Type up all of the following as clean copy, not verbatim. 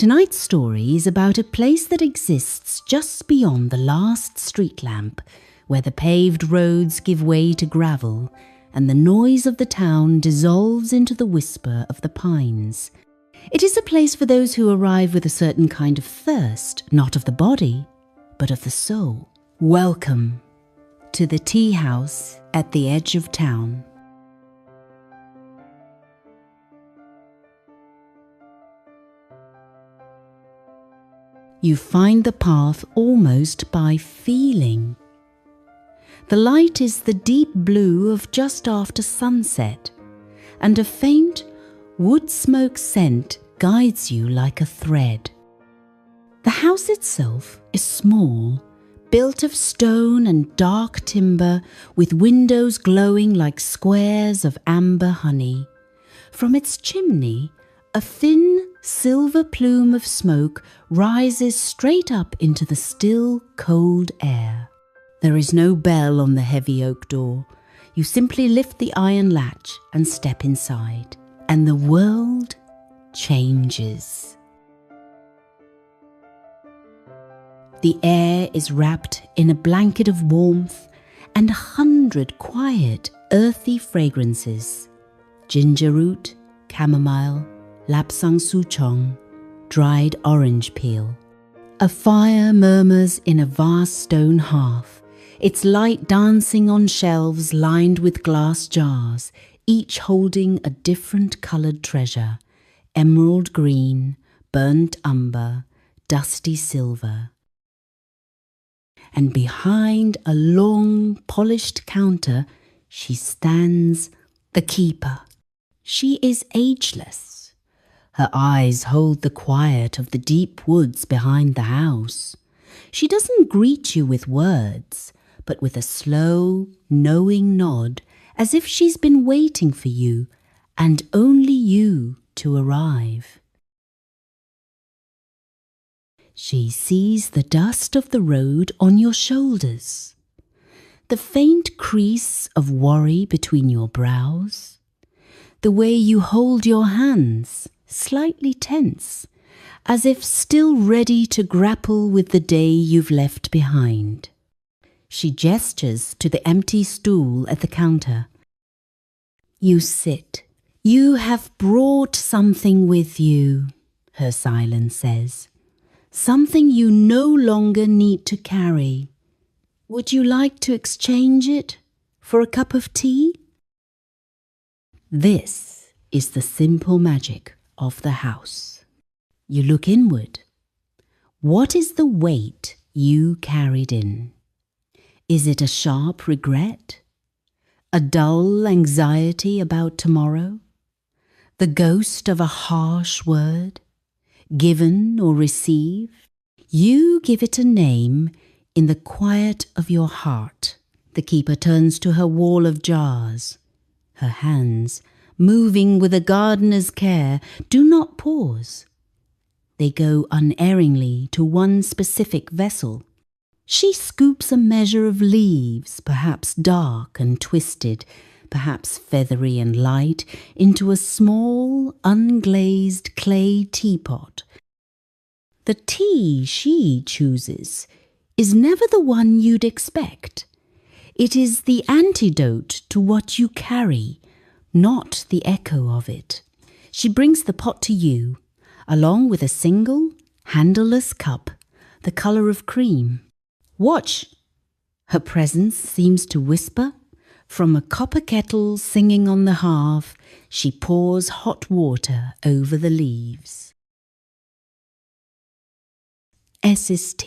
Tonight's story is about a place that exists just beyond the last street lamp, where the paved roads give way to gravel and the noise of the town dissolves into the whisper of the pines. It is a place for those who arrive with a certain kind of thirst, not of the body, but of the soul. Welcome to the tea house at the edge of town. You find the path almost by feeling. The light is the deep blue of just after sunset, and a faint wood smoke scent guides you like a thread. The house itself is small, built of stone and dark timber, with windows glowing like squares of amber honey. From its chimney, a thin silver plume of smoke rises straight up into the still, cold air. There is no bell on the heavy oak door. You simply lift the iron latch and step inside, and the world changes. The air is wrapped in a blanket of warmth and 100 quiet, earthy fragrances: ginger root, chamomile, lapsang souchong, dried orange peel. A fire murmurs in a vast stone hearth, its light dancing on shelves lined with glass jars, each holding a different coloured treasure: emerald green, burnt umber, dusty silver. And behind a long, polished counter, she stands, the keeper. She is ageless. Her eyes hold the quiet of the deep woods behind the house. She doesn't greet you with words, but with a slow, knowing nod, as if she's been waiting for you, and only you, to arrive. She sees the dust of the road on your shoulders, the faint crease of worry between your brows, the way you hold your hands, slightly tense, as if still ready to grapple with the day you've left behind. She gestures to the empty stool at the counter. You sit. You have brought something with you, her silence says. Something you no longer need to carry. Would you like to exchange it for a cup of tea? This is the simple magic of the house. You look inward. What is the weight you carried in? Is it a sharp regret? A dull anxiety about tomorrow? The ghost of a harsh word, given or received? You give it a name in the quiet of your heart. The keeper turns to her wall of jars. Her hands, moving with a gardener's care, do not pause. They go unerringly to one specific vessel. She scoops a measure of leaves, perhaps dark and twisted, perhaps feathery and light, into a small, unglazed clay teapot. The tea she chooses is never the one you'd expect. It is the antidote to what you carry, not the echo of it. She brings the pot to you, along with a single, handleless cup, the colour of cream. Watch! Her presence seems to whisper. From a copper kettle singing on the hearth, she pours hot water over the leaves. SST.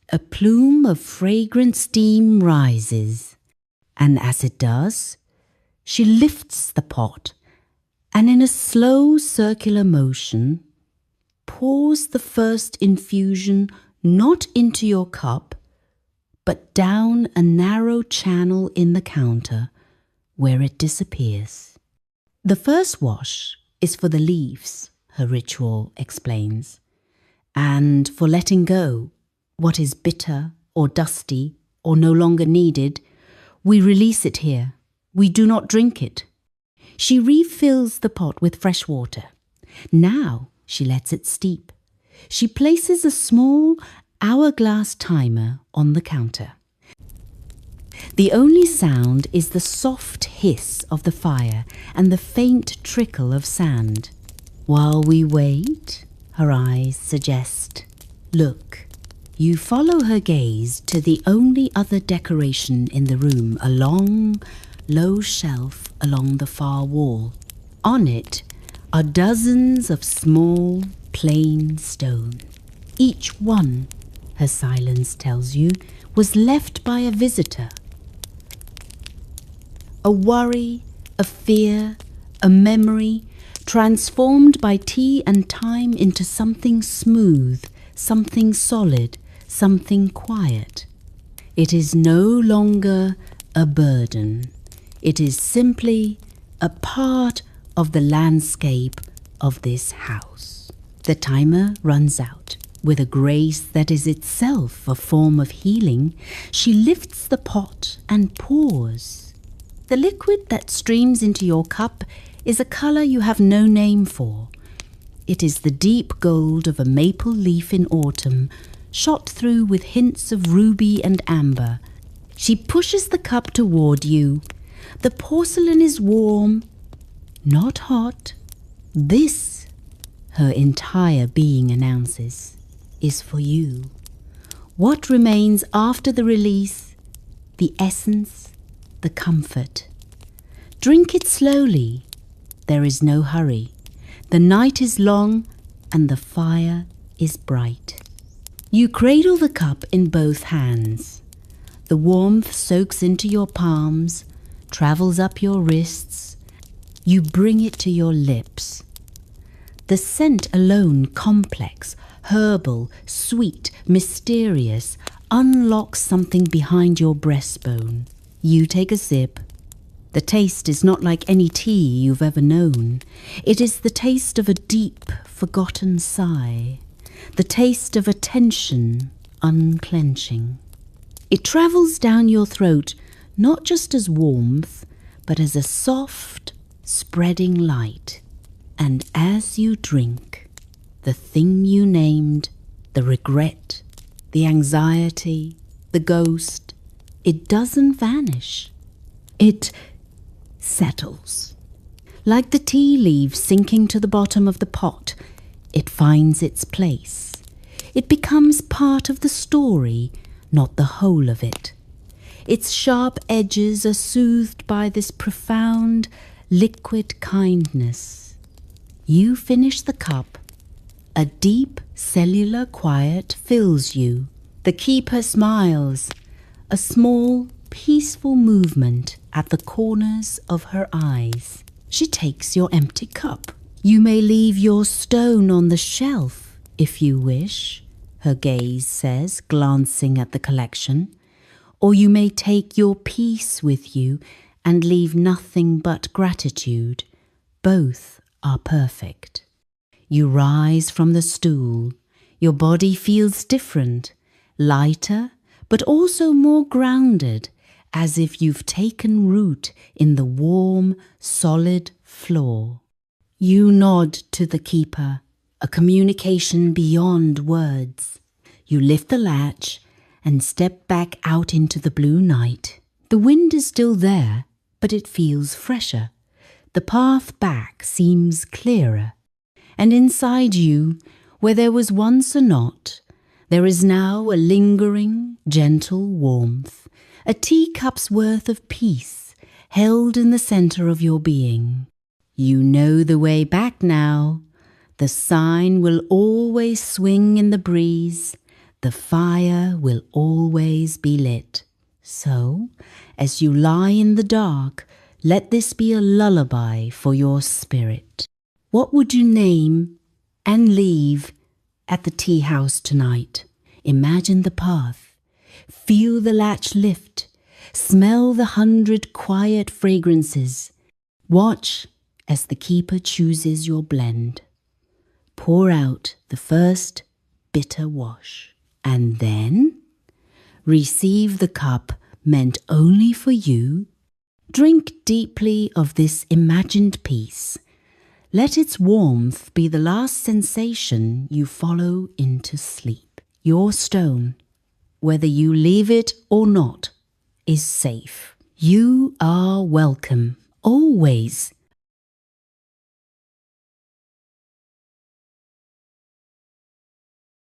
A plume of fragrant steam rises, and as it does, she lifts the pot and in a slow circular motion pours the first infusion not into your cup, but down a narrow channel in the counter where it disappears. The first wash is for the leaves, her ritual explains, and for letting go what is bitter or dusty or no longer needed. We release it here. We do not drink it. She refills the pot with fresh water. Now she lets it steep. She places a small hourglass timer on the counter. The only sound is the soft hiss of the fire and the faint trickle of sand. While we wait, her eyes suggest, look. You follow her gaze to the only other decoration in the room, a long, low shelf along the far wall. On it are dozens of small, plain stone. Each one, her silence tells you, was left by a visitor. A worry, a fear, a memory, transformed by tea and time into something smooth, something solid, something quiet. It is no longer a burden. It is simply a part of the landscape of this house. The timer runs out. With a grace that is itself a form of healing, she lifts the pot and pours. The liquid that streams into your cup is a color you have no name for. It is the deep gold of a maple leaf in autumn, shot through with hints of ruby and amber. She pushes the cup toward you. The porcelain is warm, not hot. This, her entire being announces, is for you. What remains after the release? The essence, the comfort. Drink it slowly. There is no hurry. The night is long and the fire is bright. You cradle the cup in both hands. The warmth soaks into your palms, travels up your wrists. You bring it to your lips. The scent alone, complex, herbal, sweet, mysterious, unlocks something behind your breastbone. You take a sip. The taste is not like any tea you've ever known. It is the taste of a deep, forgotten sigh. The taste of a tension unclenching. It travels down your throat not just as warmth, but as a soft, spreading light. And as you drink, the thing you named, the regret, the anxiety, the ghost, it doesn't vanish. It settles. Like the tea leaves sinking to the bottom of the pot, it finds its place. It becomes part of the story, not the whole of it. Its sharp edges are soothed by this profound, liquid kindness. You finish the cup. A deep cellular quiet fills you. The keeper smiles, a small, peaceful movement at the corners of her eyes. She takes your empty cup. You may leave your stone on the shelf, if you wish, her gaze says, glancing at the collection. Or you may take your peace with you and leave nothing but gratitude. Both are perfect. You rise from the stool. Your body feels different, lighter, but also more grounded, as if you've taken root in the warm, solid floor. You nod to the keeper, a communication beyond words. You lift the latch and step back out into the blue night. The wind is still there, but it feels fresher. The path back seems clearer. And inside you, where there was once a knot, there is now a lingering, gentle warmth, a teacup's worth of peace held in the center of your being. You know the way back now. The sign will always swing in the breeze. The fire will always be lit. So, as you lie in the dark, let this be a lullaby for your spirit. What would you name and leave at the tea house tonight? Imagine the path. Feel the latch lift. Smell the 100 quiet fragrances. Watch as the keeper chooses your blend. Pour out the first bitter wash. And then receive the cup meant only for you. Drink deeply of this imagined peace. Let its warmth be the last sensation you follow into sleep. Your stone, whether you leave it or not, is safe. You are welcome, always,